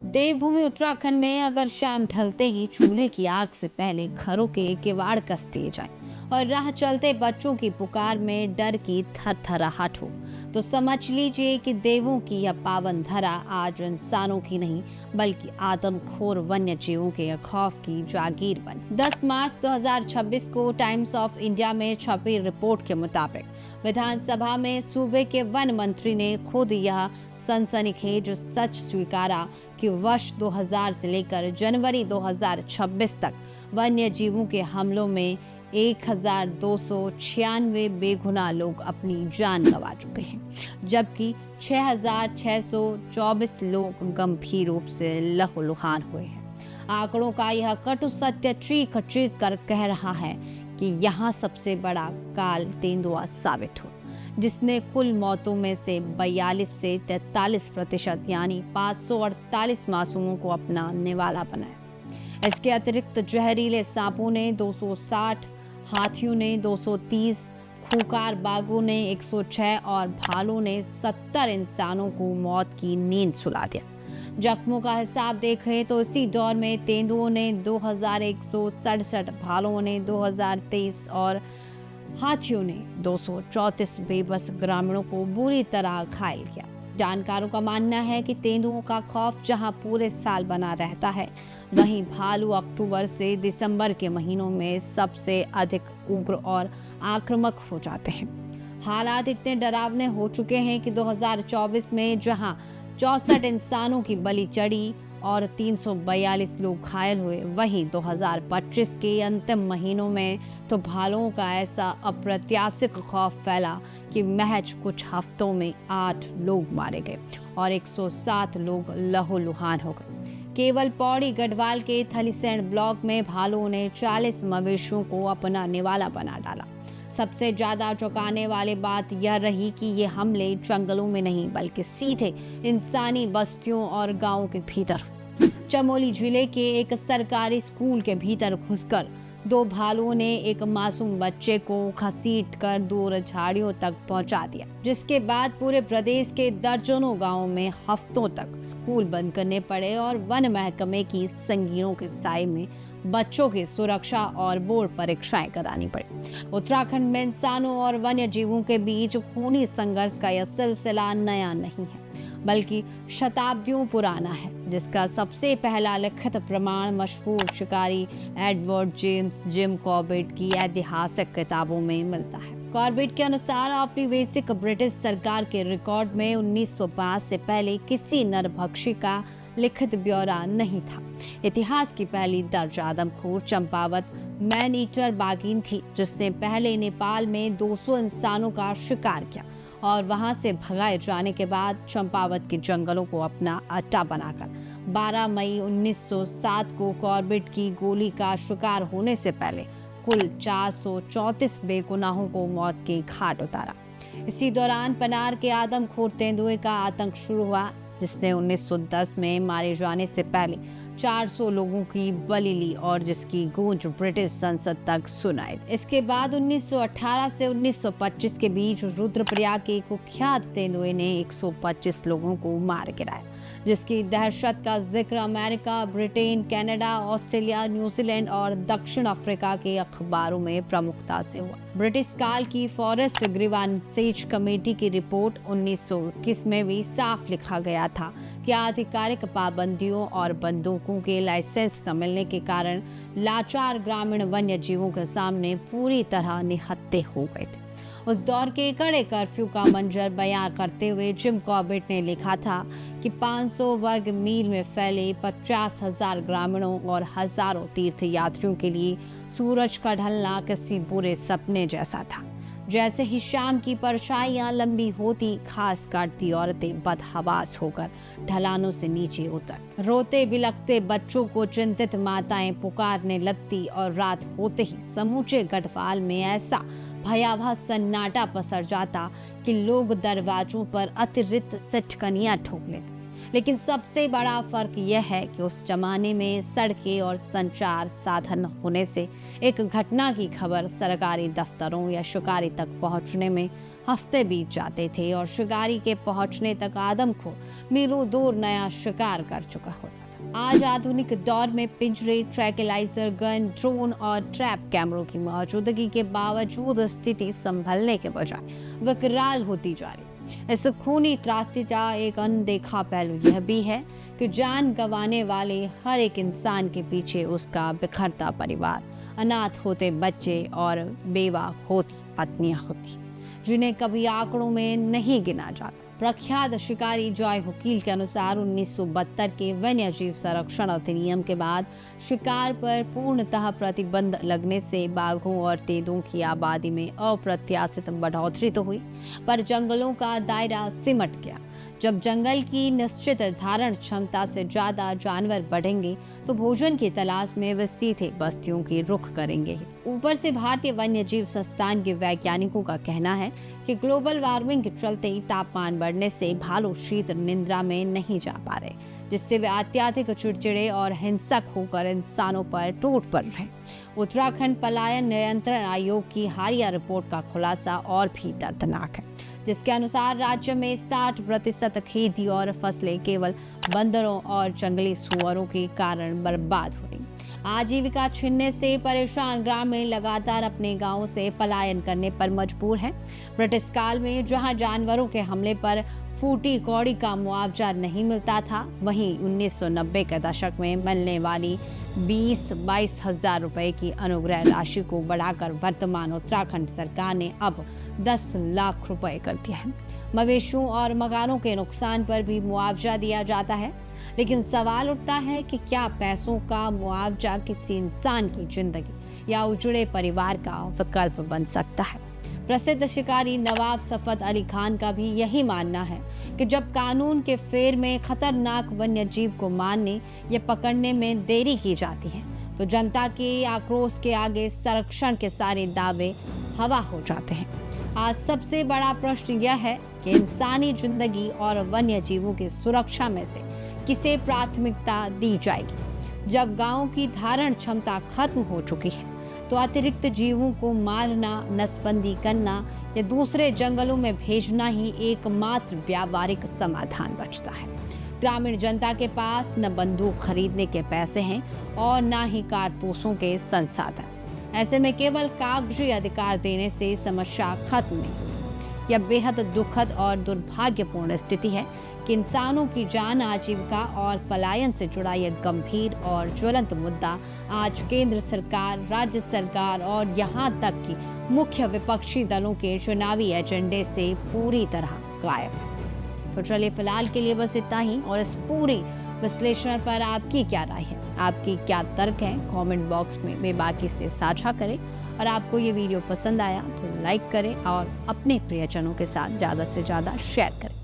देवभूमि उत्तराखंड में अगर शाम ढलते ही चूल्हे की आग से पहले घरों के किवाड़ कस दिए जाएं और राह चलते बच्चों की पुकार में डर की थरथराहट हो, तो समझ लीजिए कि देवों की यह पावन धरा आज इंसानों की नहीं बल्कि आदमखोर वन्य जीवों के खौफ की जागीर बनी। 10 मार्च 2026 को टाइम्स ऑफ इंडिया में छपी रिपोर्ट के मुताबिक विधानसभा में सूबे के वन मंत्री ने खुद यह सनसनीखेज सच स्वीकारा कि वर्ष 2000 से लेकर जनवरी 2026 तक वन्य जीवों के हमलों में 1296 बेगुनाह लोग अपनी जान गंवा चुके हैं, जबकि 6624 लोग गंभीर रूप से लहूलुहान हुए हैं। आंकड़ों का यह कटु सत्य चीख चीख कर कह रहा है कि यहाँ सबसे बड़ा काल तेंदुआ साबित हो, जिसने कुल मौतों में से 42 से 43% यानी 548 मासूमों को अपना निवाला बनाया। इसके अतिरिक्त जहरीले सांपों ने 260, हाथियों ने 230, खूंखार बाघों ने 106 और भालू ने 70 इंसानों को मौत की नींद सुला दिया। जख्मों का हिसाब देखें तो इसी दौर में तेंदुओं ने 2167, भालुओं ने 2023 और हाथियों ने 234 बेबस ग्रामीणों को बुरी तरह घायल किया। जानकारों का मानना है कि तेंदुओं का खौफ जहां पूरे साल बना रहता है, वहीं भालू अक्टूबर से दिसंबर के महीनों में सबसे अधिक उग्र और आक्रामक हो जाते हैं। हालात इतने डरावने हो चुके हैं कि 2024 में जहां 64 इंसानों की बलि चढ़ी और 342 लोग घायल हुए, वहीं 2025 के अंतिम महीनों में तो भालुओं का ऐसा अप्रत्याशित खौफ फैला कि महज कुछ हफ्तों में 8 लोग मारे गए और 107 लोग लहूलुहान हो गए। केवल पौड़ी गढ़वाल के थलीसैंण ब्लॉक में भालुओं ने 40 मवेशियों को अपना निवाला बना डाला। सबसे ज्यादा चौंकाने वाली बात यह रही कि ये हमले जंगलों में नहीं बल्कि सीधे इंसानी बस्तियों और गांवों के भीतर। चमोली जिले के एक सरकारी स्कूल के भीतर घुसकर 2 भालुओं ने एक मासूम बच्चे को घसीटकर दूर झाड़ियों तक पहुंचा दिया, जिसके बाद पूरे प्रदेश के दर्जनों गांवों में हफ्तों तक स्कूल बंद करने पड़े और वन महकमे की संगीनों के साए में बच्चों की सुरक्षा और बोर्ड परीक्षाएं करानी पड़ी। उत्तराखंड में इंसानों और वन्य जीवों के बीच खूनी संघर्ष का यह सिलसिला नया नहीं है बल्कि शताब्दियों पुराना है, जिसका सबसे पहला लिखित प्रमाण मशहूर शिकारी एडवर्ड जेम्स जिम कॉर्बेट की ऐतिहासिक किताबों में मिलता है। कॉर्बेट के अनुसार औपनिवेशिक ब्रिटिश सरकार के रिकॉर्ड में 1905 से पहले किसी नरभक्षी का लिखित ब्यौरा नहीं था। इतिहास की पहली दर्ज आदमखोर चंपावत मैन ईटर बाघिन थी, जिसने पहले नेपाल में 200 इंसानों का शिकार किया और वहां से भगाए जाने के बाद चंपावत के जंगलों को अपना अड्डा बनाकर 12 मई 1907 को कॉर्बेट की गोली का शिकार होने से पहले कुल 434 बेगुनाहों को मौत के घाट उतारा। इसी दौरान पनार के आदमखोर तेंदुए का आतंक शुरू हुआ, जिसने 1910 में मारे जाने से पहले 400 लोगों की बलि ली और जिसकी गूंज ब्रिटिश संसद तक सुनाई। इसके बाद 1918 से 1925 के बीच रुद्रप्रयाग के कुख्यात तेंदुए ने 125 लोगों को मार गिराया, जिसकी दहशत का जिक्र America, Britain, Canada, Australia, New Zealand और दक्षिण अफ्रीका के अखबारों में प्रमुखता से हुआ। ब्रिटिश काल की फॉरेस्ट ग्रीवांसेज कमेटी की रिपोर्ट 1921 में भी साफ लिखा गया था कि आधिकारिक पाबंदियों और बंदूकों के लाइसेंस न मिलने के कारण लाचार ग्रामीण वन्य जीवों के सामने पूरी तरह निहत्थे हो गए थे। उस दौर के कड़े कर्फ्यू का मंजर बयां करते हुए जिम कॉर्बेट ने लिखा था कि 500 वर्ग मील में फैले 50,000 ग्रामीणों और हजारों तीर्थ यात्रियों के लिए सूरज का ढलना किसी बुरे सपने जैसा था। जैसे ही शाम की परछाइयां लंबी होती, घास काटती औरतें बदहवास होकर ढलानों से नीचे उतर रोते बिलखते बच्चों को चिंतित माताएं पुकारने लगती और रात होते ही समूचे गढ़वाल में ऐसा भयावह सन्नाटा पसर जाता कि लोग दरवाजों पर अतिरिक्त सिटकनियां ठोक लेते। लेकिन सबसे बड़ा फर्क यह है कि उस जमाने में सड़कें और संचार साधन होने से एक घटना की खबर सरकारी दफ्तरों या शिकारी तक पहुंचने में हफ्ते बीत जाते थे और शिकारी के पहुंचने तक आदमखोर मीलों दूर नया शिकार कर चुका होता था। आज आधुनिक दौर में पिंजरे, ट्रैंक्विलाइजर गन, ड्रोन और ट्रैप कैमरों की मौजूदगी के बावजूद स्थिति संभलने के बजाय विकराल होती जा रही। इस खूनी त्रासदी का एक अनदेखा पहलू यह भी है कि जान गंवाने वाले हर एक इंसान के पीछे उसका बिखरता परिवार, अनाथ होते बच्चे और बेवा होती पत्नियां होती, जिन्हें कभी आंकड़ों में नहीं गिना जाता। प्रख्यात शिकारी जॉय वकील के अनुसार 1972 के वन्य जीव संरक्षण अधिनियम के बाद शिकार पर पूर्णतः प्रतिबंध लगने से बाघों और तेंदुओं की आबादी में अप्रत्याशित बढ़ोतरी तो हुई, पर जंगलों का दायरा सिमट गया। जब जंगल की निश्चित धारण क्षमता से ज्यादा जानवर बढ़ेंगे तो भोजन की तलाश में वे सीधे बस्तियों की रुख करेंगे। ऊपर से भारतीय वन्य जीव संस्थान के वैज्ञानिकों का कहना है कि ग्लोबल वार्मिंग के चलते तापमान बढ़ने से भालू शीत निद्रा में नहीं जा पा रहे, जिससे वे अत्यधिक चिड़चिड़े और हिंसक होकर इंसानों पर टूट पड़ रहे। उत्तराखंड पलायन नियंत्रण आयोग की हालिया रिपोर्ट का खुलासा और भी दर्दनाक है, जिसके अनुसार राज्य में 60% खेती और फसलें केवल बंदरों और जंगली सुअरों के कारण बर्बाद हो रही। आजीविका छीनने से परेशान ग्रामीण लगातार अपने गांवों से पलायन करने पर मजबूर हैं। ब्रिटिश काल में जहां जानवरों के हमले पर फूटी कौड़ी का मुआवजा नहीं मिलता था, वहीं 1990 के दशक में मिलने वाली 20-22 हजार रुपए की अनुग्रह राशि को बढ़ाकर वर्तमान उत्तराखंड सरकार ने अब 10 लाख रुपए कर दिया है। मवेशियों और मकानों के नुकसान पर भी मुआवजा दिया जाता है, लेकिन सवाल उठता है कि क्या पैसों का मुआवजा किसी इंसान की जिंदगी या उजड़े परिवार का विकल्प बन सकता है। प्रसिद्ध शिकारी नवाब सफद अली खान का भी यही मानना है कि जब कानून के फेर में खतरनाक वन्य जीव को मारने या पकड़ने में देरी की जाती है तो जनता के आक्रोश के आगे संरक्षण के सारे दावे हवा हो जाते हैं। आज सबसे बड़ा प्रश्न यह है कि इंसानी जिंदगी और वन्य जीवों की सुरक्षा में से किसे प्राथमिकता दी जाएगी। जब गांवों की धारण क्षमता खत्म हो चुकी है तो अतिरिक्त जीवों को मारना, नसबंदी करना या दूसरे जंगलों में भेजना ही एकमात्र व्यावहारिक समाधान बचता है। ग्रामीण जनता के पास न बंदूक खरीदने के पैसे हैं और न ही कारतूसों के संसाधन। ऐसे में केवल कागजी अधिकार देने से समस्या खत्म नहीं होगी। यह बेहद दुखद और दुर्भाग्यपूर्ण स्थिति है कि इंसानों की जान, आजीविका और पलायन से जुड़ा यह गंभीर और ज्वलंत मुद्दा आज केंद्र सरकार, राज्य सरकार और यहाँ तक कि मुख्य विपक्षी दलों के चुनावी एजेंडे से पूरी तरह गायब है। तो चलिए फिलहाल के लिए बस इतना ही, और इस पूरी विश्लेषण पर आपकी क्या राय है, आपकी क्या तर्क है, कमेंट बॉक्स में बेबाकी से साझा करें। और आपको ये वीडियो पसंद आया तो लाइक करें और अपने प्रियजनों के साथ ज़्यादा से ज़्यादा शेयर करें।